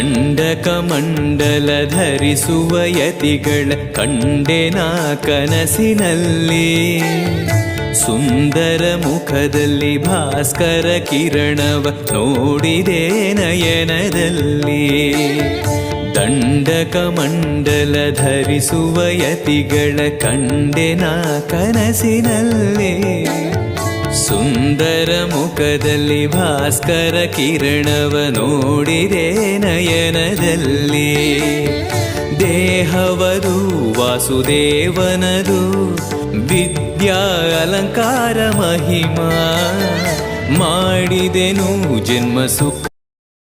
ದಂಡಕಮಂಡಲ ಧರಿಸುವ ಯತಿಗಳ ಕಂಡೆನ ಕನಸಿನಲ್ಲಿ. ಸುಂದರ ಮುಖದಲ್ಲಿ ಭಾಸ್ಕರ ಕಿರಣವ ನೋಡಿದೆ ನಯನದಲ್ಲಿ. ದಂಡಕಮಂಡಲ ಧರಿಸುವ ಯತಿಗಳ ಕಂಡೆನ ಕನಸಿನಲ್ಲಿ. ಸುಂದರ ಮುಖದಲ್ಲಿ ಭಾಸ್ಕರ ಕಿರಣವ ನೋಡಿದೆ ನಯನದಲ್ಲಿ. ದೇಹವದು ವಾಸುದೇವನದು ವಿದ್ಯಾ ಅಲಂಕಾರ ಮಹಿಮಾ. ಮಾಡಿದೆನು ಜನ್ಮ ಸುಖ